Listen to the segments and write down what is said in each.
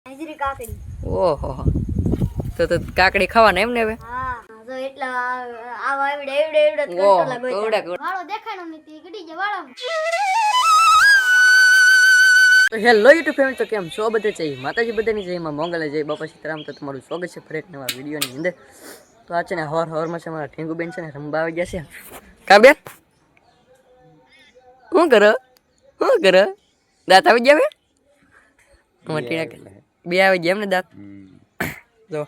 હાજરી કાકડી. ઓહો તો કાકડી ખાવાના એમ ને હવે? હા તો એટલા આવા એવડે એવડે એવડે કંટોલા ગોઈતા. વાળો દેખાણો નથી ગડી જે વાળો. તો હેલો યુટ્યુબ ફેમિલી, તો કેમ છો બધે? જય માતાજી બધાની, જય માં મંગલે, જય બાપા સીતારામ. તો તમારું સ્વાગત છે ફરી એક નવા વિડીયોની અંદર. તો આ છે ને હવારમાં છે મારા ઠીંગુબેન છે ને રમવા આવી ગયા છે. કા બેન શું કરો દાંત આવી ગયા? બે આવી ગયા એમ ને દાંત? જો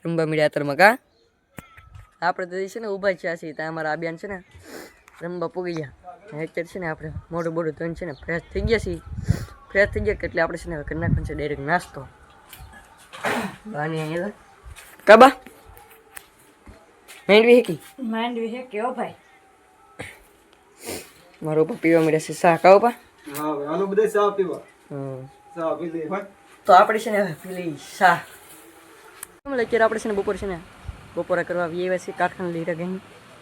રમવા મળ્યા અત્યારમાં. કા આપણે તો છે ને ઊભા છીએ ત્યાં અમારા આ બેન છે ને રમવા પૂગી ગયા. અત્યારે છે ને આપણે મોટું મોટું ધોઈને છે ને ફ્રેશ થઈ ગયા છીએ. ફ્રેશ થઈ ગયા એટલે આપણે છે ને કરી નાખવાનું છે ડાયરેક્ટ નાસ્તો. કાબા માંડવી હે કેવો ભાઈ? મારો ઉપર પીવા મળ્યા છે શા. કાવ પા તો આપણે છે ને હવે પી લઈ શા. અત્યારે આપણે છે ને બપોર છે ને બપોરા કરવા આવીએ છીએ કારખાને લીધા ગઈ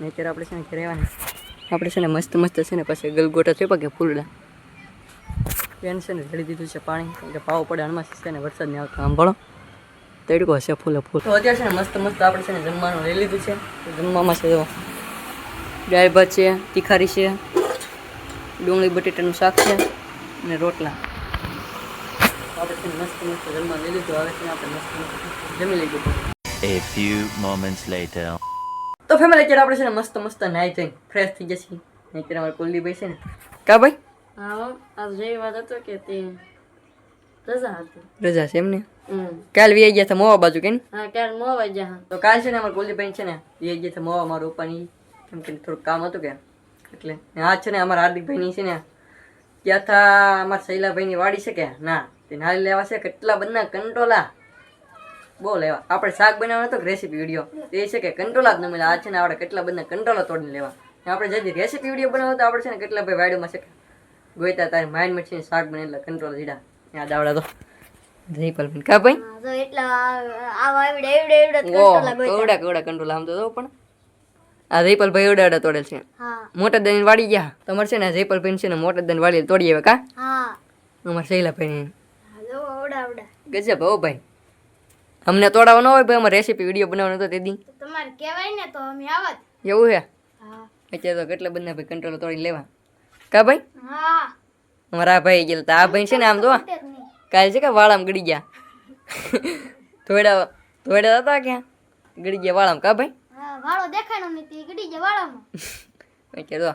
ને અત્યારે આપણે છે ને ઘરે આવવાના. આપણે છે ને મસ્ત મસ્ત છે ને પછી ગલગોટા છે કે ફૂલડા બેન છે ને રેડી દીધું છે પાણી, કારણ કે પાવો પડે હણમાં છે ને વરસાદ નહીં આવતો. સાંભળો તડકો હશે ફૂલે ફૂલ. તો અત્યારે છે ને મસ્ત મસ્ત આપણે છે ને જમવાનું લઈ લીધું છે. જમવામાં છે દાળ ભાત છે, તીખારી છે, ડુંગળી બટેટાનું શાક છે અને રોટલા. આપણે છે ને મસ્ત મસ્ત જમવાનું લઈ લીધું. હવે છે ને આપણે મસ્ત મસ્ત જમી લીધું. A few moments later. તો ફેમિલી અત્યારે આપણે છે ને મસ્ત મસ્ત નાઈ ધોઈને ફ્રેશ થઈ જશે. અત્યારે અમારે કુલદીપભાઈ છે ને કા ભાઈ? હા આજ જેવી વાત હતો કે તે રજા હતી. રજા છે એમને? કાલ વી ગયા હતા મોવા બાજુ કે? હા કાલ મોવા ગયા. તો કાલ છે ને અમારે કુલદીપભાઈ છે ને વી ગયા હતા મોવા મારા ઉપરની, કેમ કે થોડુંક કામ હતું કે એટલે. આ છે ને અમારા હાર્દિકભાઈની છે ને ત્યાં હતા અમારા શૈલાભાઈની વાડી છે કે ના તે નાળી લેવા છે. કેટલા બધા કંટોલા બહુ લેવા. આપણે શાક બનાવવાનો હતો રેસીપી વિડીયો એ છે કે કંટોલા જ ન મળે. આ છે ને આપણે કેટલા બધા કંટોલા તોડીને લેવા. આપણે જલ્દી રેસીપી વિડીયો બનાવો તો આપણે છે ને કેટલા ભાઈ વાડીમાં છે કે ગોઈતા તારી માઇન્ડ મચીને શાક બને એટલે કંટ્રોલ જીડા યાદ આવડા તો જયપાલ કા ભાઈ? તો એટલા આવા એવડે એવડે એવડે કંટોલા ગોઈતા. કેવડા કંટ્રોલ આમ તો પણ આ જયપાલ ભાઈ એવડા તોડેલ છે. હા મોટા દહીં વાળી ગયા. તમારે છે ને જયપાલ ભાઈ છે ને મોટા દહીં વાળી તોડી આવે કા? હા અમારે શૈલા ભાઈ હાલો ઓડા ઓડા ગજબ હો ભાઈ. અમને તોડાવો ન હોય ભાઈ, અમારે રેસીપી વિડીયો બનાવવાનો હતો તે દી. તમારે કહેવાય ને તો અમે આવત. એવું છે? હા અત્યારે તો કેટલા બધા ભાઈ કંટ્રોલ તોડી લેવા કા ભાઈ? હા અમારા ભાઈ ગયેલા. આ ભાઈ છે ને આમ તો કાલ છે કે વાળામાં ગળી ગયા. થોડા હતા ક્યાં ગળી ગયા વાળામાં કા ભાઈ? હા વાળો દેખાણો નથી ગડી જે વાળામાં. તો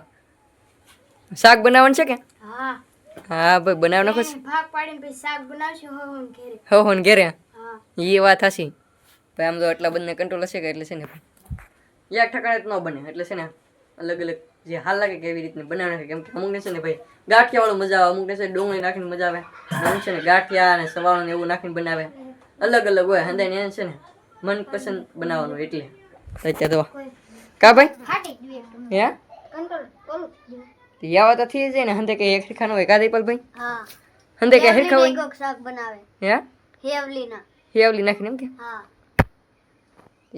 શાક બનાવવાનું છે કે? હા હા ભાઈ બનાવ નાખો છે. ભાગ પાડીને પછી શાક બનાવશું હોન ઘરે. હો ને ઘેરે હા એ વાત હશે ભાઈ. આમ તો એટલા બધા કંટ્રોલ હશે કે એટલે છે ને એક ઠકાણે જ ન બને. એટલે છે ને અલગ અલગ જે હાલ લાગે કે એવી રીતને બનાવે. કેમ કે અમુકને છે ને ભાઈ ગાંઠિયા વાળું મજા આવે, અમુકને છે ડુંગળી નાખીને મજા આવે, અમુક છે ને ગાંઠિયા અને સવાળું ને એવું નાખીને બનાવે. અલગ અલગ હોય. હંદાઈને એને છે ને મનપસંદ બનાવવાનું એટલે અત્યારે તો કા ભાઈ? ફાટી ગયું એક હે કંટ્રોલ બોલું. યાવા તો થઈ જાય ને હંદે કઈ એક ખાનો હોય કા દીપલ ભાઈ? હા હંદે કઈ હેરખા હોય? કોક શાક બનાવે હે હેવલી ના. હેવલી નાખીને એમ કે? હા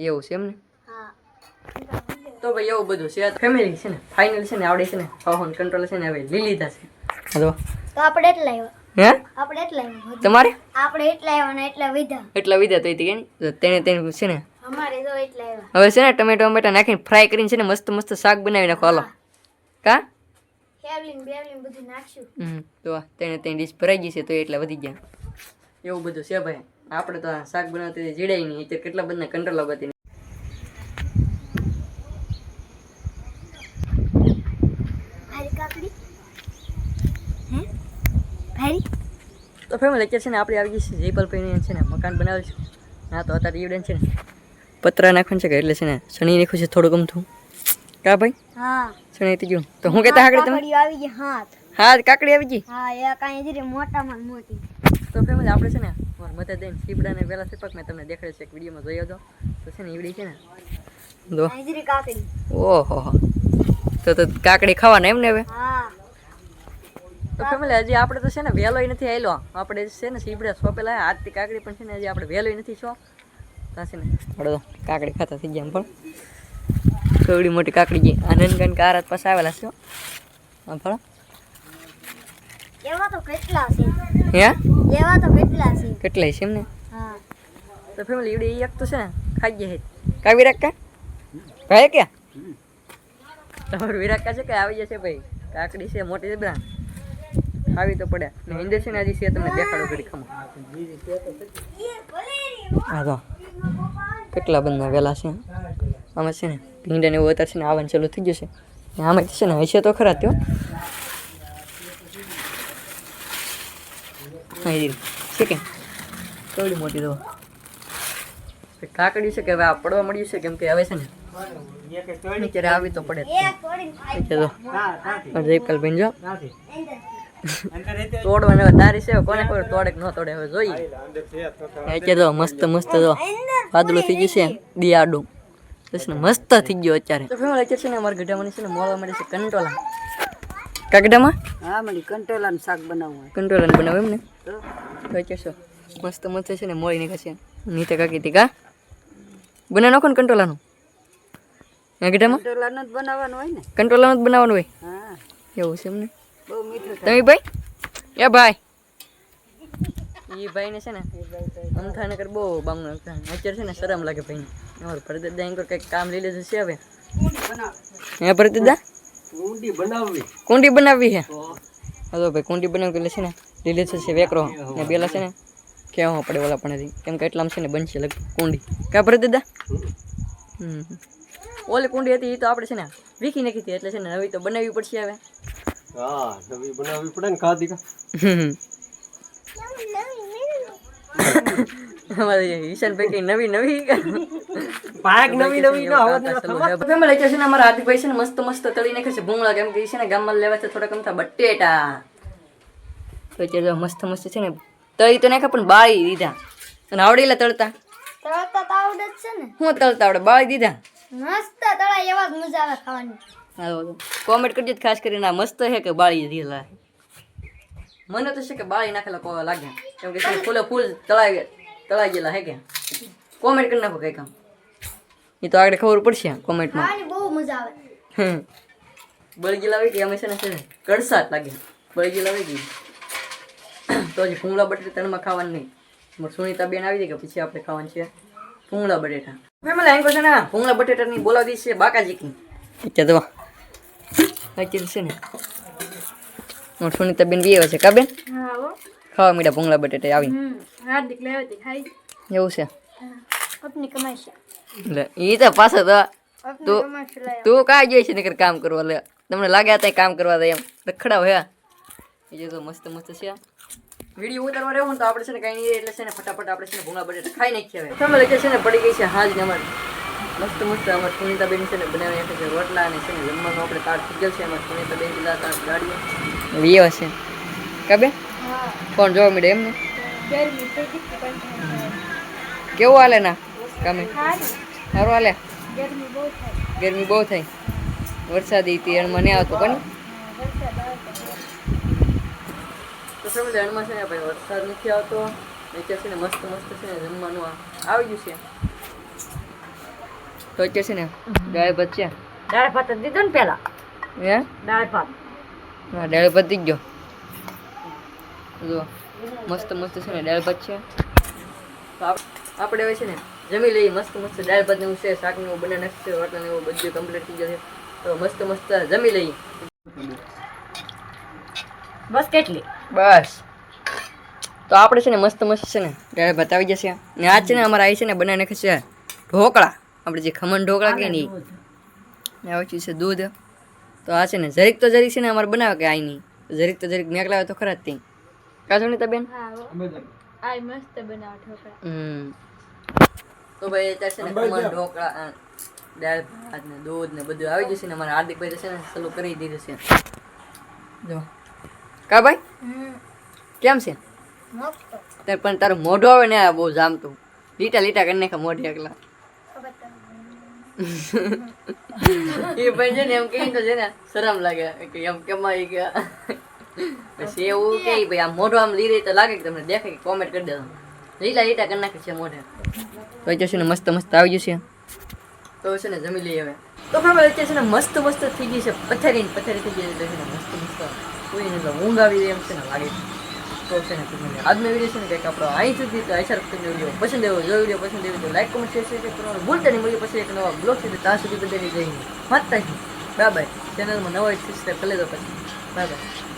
એવું છે એમને? હા તો ભાઈ એવું બધું છે. ફેમિલી છે ને ફાઇનલ છે ને આવડે છે ને હોન કંટ્રોલ છે ને હવે લઈ લીધા છે. તો આપણે એટલા આવ્યા. હે આપણે એટલા આવ્યા. તમારે આપણે એટલા આવ્યા ને એટલા વિધા. એટલા વિધા તો હતી કે તેને છે ને અમારે તો એટલા આવ્યા. હવે છે ને ટમેટો નાખીને ફ્રાય કરીને છે ને મસ્ત મસ્ત શાક બનાવી નાખો. હાલો કા હેવલીન બેવલીન બધું નાખશું. તો તેને ડીશ ભરાઈ ગઈ છે તો એટલા વધી ગયા. એવું બધું છે ભાઈ. આપણે તો શાક બનાવતી જીડાય નહીં. એટલે કેટલા બધા કંટ્રોલ આવતી. તો ફેમિલી અત્યારે છે ને આપણે આવી ગઈ છે જયપાલભાઈને છે ને મકાન બનાવેલું છે. હા તો અત્યારે ઈવડે છે ને પતરા નાખવાનું છે કે એટલે છે ને શનિ નાખ્યું છે થોડું ગમતું કા ભાઈ? હા શનિ થઈ ગયું. તો હું કહેતા આગળ તમે? કાકડી આવી ગઈ હાથ. હા કાકડી આવી ગઈ. હા એ કાંઈ ધીરે મોટામાં મોટી. તો ફેમિલી આપણે છે ને મધા દઈને સીપડાને પહેલાં સીપક મેં તમને દેખાડ્યું છે એક વિડીયોમાં જોયો હતો. તો છે ને ઈવડી છે ને જો હાજરી કાકડી. ઓહો તો કાકડી ખાવાના એમ ને હવે? હા તો ફેમિલી હજી આપણે તો છે ને વહેલોય નથી આવેલો. આપણે છે ને સીપડા સોંપેલા આજથી કાકડી પણ છે ને હજી આપણે વહેલોય નથી શો ત્યાં છે ને આપણે કાકડી ખાતા થઈ ગયા. પણ કેવડી મોટી કાકડી ગઈ આનંદગન કારાત પાસે આવેલા છે. હા ભણો એવા તો કેટલા છે હે એવા તો કેટલા છે કેટલાય છે એમને હા તો ફેમિલી ઈવડે એક તો છે ને ખાઈ ગયા છે કા વિરાકા ભાઈ કે તમારું વિરાકા છે કે આવી જશે ભાઈ કાકડી છે મોટી છે બધા આવી તો પડે ને ઇન્દર છે ને હજી છે તમને દેખાડો કરી ખમો હા તો કેટલા બંધા વેલા છે આમાં છે ને ભીંડા ને એવું અત્યારે છે ને આવવાનું ચાલુ થઈ જશે ને આમાં છે ને હશે તો ખરા ત્યો છે કે કેવડી મોટી તો કાકડી છે કે હવે આ પડવા મળ્યું છે કેમ કે હવે છે ને અત્યારે આવી તો પડે જયપાલ ભાઈ જો તોડવાને તારી છે કોને ખબર તોડે કે ન તોડે હવે જોઈએ અત્યારે તો મસ્ત મસ્ત તો વાદળું થઈ ગયું છે દિયાડું ને મસ્ત થઈ ગયો અત્યારે તો ફેમિલી અત્યારે છે ને અમારા ગઢામાં છે ને મળવા મળે છે કંટોલા કાગડામાં હા મળી કંટોલાનું શાક બનાવવું કંટોલા બનાવે એમ ને તો અત્યારે શું મસ્ત મસ્ત છે ને મોળી નીકળે છે નીચે કાકી તી કા બના નાખો ને કંટોલાનું ગઢામાં કંટોલાનું જ બનાવવાનું હોય ને કંટોલાનું જ બનાવવાનું હોય હા એવું છે એમને બહુ મીઠું તમે ભાઈ એ ભાઈ એ ભાઈને છે ને અમથાને કર બહુ બામણું અત્યારે છે ને શરમ લાગે ભાઈને અમારું ભરતદા એમ કંઈક કામ લઈ લીધું છે હવે હે ભરતદા કુંડી બનાવવી છે હા ભાઈ કુંડી બનાવવી એટલે છે ને લીલી છે વેકરો ને પેલા છે ને કહેવા પડે ઓલા પણ કેમ કે એટલામાં છે ને બનશે લગભગ કુંડી કા ભરતદા ઓલી કુંડી હતી એ તો આપણે છે ને વીખી નાખી હતી એટલે છે ને નવી તો બનાવવી પડશે હવે હા નવી બનાવવી પડે ને ખાધી કા અમારે ઈશાનભાઈ કઈ નવી નવી પાક નવી નવી નો ફેમિલી છે ને અમારા હાર્દિકભાઈ છે ને મસ્ત મસ્ત તળી નાખે છે ભૂંગળા કેમ કે છે ને ગામમાં લેવા છે થોડા કમથા બટેટા તો અત્યારે મસ્ત મસ્ત છે ને તળી તો નાખે પણ બાળી દીધા અને આવડેલા તળતા તળતા તો આવડે જ છે ને હું તળતા આવડે બાળી દીધા મસ્ત તળાય એવા જ મજા આવે ખાવાની કોમેન્ટ કરજો ખાસ કરીને આ મસ્ત છે કે બાળી દીધેલા મને તો છે કે બાળી નાખેલા કો લાગ્યા કેમ કે ફૂલે ફૂલ તળાઈ ગયેલા હે કે કોમેન્ટ કરી નાખો કઈ કામ એ તો આગળ ખબર પડશે કોમેન્ટમાં ખાવાની બહુ મજા આવે બળી ગયેલા હોય કે અમે છે ને કડસાટ લાગે બળી ગયેલા હોય કે તો હજી ફૂંગળા બટેટા તણમાં ખાવાનું નહીં સુનિતા બેન આવી ગઈ કે પછી આપણે ખાવાનું છે ફૂંગળા બટેટા ફેમિલી આંકો છે ને ફૂંગળા બટેટાની બોલાવી છે બાકાજી કી અત્યારે તો અત્યારે છે ને સુનિતા બેન બી છે કા બેન ખાવા મીડા ભૂંગળા બટેટા આવી હાર્દિક લેવાતી ખાઈ એવું છે આપની કમાઈ છે એટલે એ તો પાછો તો આપની કમાઈ છે લાયા તું કાંઈ જાય છે નકર કામ કરવા લે તમને લાગે હતા કામ કરવા દે એમ રખડા હોય એ જે તો મસ્ત મસ્ત છે વિડીયો ઉતારવા રહેવું ને તો આપણે છે ને કાંઈ નહીં એટલે છે ને ફટાફટ આપણે છે ને ભૂંગળા બટેટા ખાઈ નાખીએ હવે તમે લખે છે ને પડી ગઈ છે હાજ ને અમારે મસ્ત મસ્ત અમારે સુનિતા બેન છે ને બનાવી નાખે છે રોટલા અને છે ને જમવાનું આપણે તાર થઈ ગયો છે અમારે સુનિતા બેન પેલા તાર ગાડીઓ વિયો છે કા બેન કોણ જોવા મળે એમને કેવું હાલે ના કામે સારું હાલે ગરમી બહુ થાય વરસાદી તીયણમાં નહીં આવતો કોને તો સમજ એણમાં છે ને ભાઈ વરસાદ નથી આવતો અત્યારે છે ને મસ્ત મસ્ત છે ને જમવાનું આવી ગયું છે તો અત્યારે છે ને દાળ ભાત છે દાળ ભાત જ દીધો ને પેલા હે દાળ ભાત હા દાળ ભાત થઈ ગયો જો મસ્ત મસ્ત છે ને દાળ ભાત છે તો આપણે હવે છે ને જમી લઈએ મસ્ત મસ્ત દાળ ભાત ને એવું છે શાક ને એવું બને નાખશે રોટલા ને એવું બધું કમ્પ્લીટ થઈ જશે તો મસ્ત મસ્ત જમી લઈએ બસ કેટલી બસ તો આપણે છે ને મસ્ત મસ્ત છે ને દાળ ભાત આવી જશે ને આજ છે ને અમારે આવી છે ને બનાવી નાખે છે ઢોકળા આપણે જે ખમણ ઢોકળા કે નહીં આવી છે દૂધ તો આ છે ને જરીક તો જરીક છે ને અમારે બનાવે કે આઈ નહીં જરીક તો જરીક મેક લાવે તો ખરા જ ત્યાં કા સુનિતા બેન આ મસ્ત બનાવ ઠોકરા તો ભાઈ અત્યારે છે ને ખમણ ઢોકળા દાળ ભાત ને દૂધ ને બધું આવી જશે ને અમારા હાર્દિકભાઈ છે ને ચાલુ કરી દીધું છે જો કા ભાઈ કેમ છે તાર પણ તારું મોઢું આવે ને બહુ જામતું લીટા લીટા કરી નાખે મોઢે એકલા એ ભાઈ છે ને એમ કહે તો છે ને શરમ લાગે કે એમ કેમાં કે પછી એવું કે ભાઈ આમ મોઢું આમ લીરે તો લાગે કે તમને દેખે કે કોમેન્ટ કરી દેજો લીલા લીટા કરી નાખે છે મોઢે તો છે ને મસ્ત મસ્ત આવી જશે તો તો છે ને જમી લઈએ હવે. તો ફેમિલી અત્યારે છે ને મસ્ત મસ્ત થઈ ગઈ છે પથારી થઈ ગઈ એટલે છે ને મસ્ત કોઈ ને ઊંઘ આવી રહી એમ છે ને લાગે. તો છે ને આજનો વિડીયો છે ને કંઈક આપણો અહીં સુધી તો આશા રાખતો વિડીયો પસંદ આવ્યો. જો વિડીયો પસંદ આવ્યો તો લાઈક કોમેન્ટ શેર કરવાનું ભૂલતા નહીં. મળીએ પછી એક નવા બ્લોગ સુધી. ત્યાં સુધી બધાની જઈને વાંચતા જ બાય બાય. ચેનલમાં નવા સબસ્ક્રાઈબ કરી લેજો પછી. Bye bye.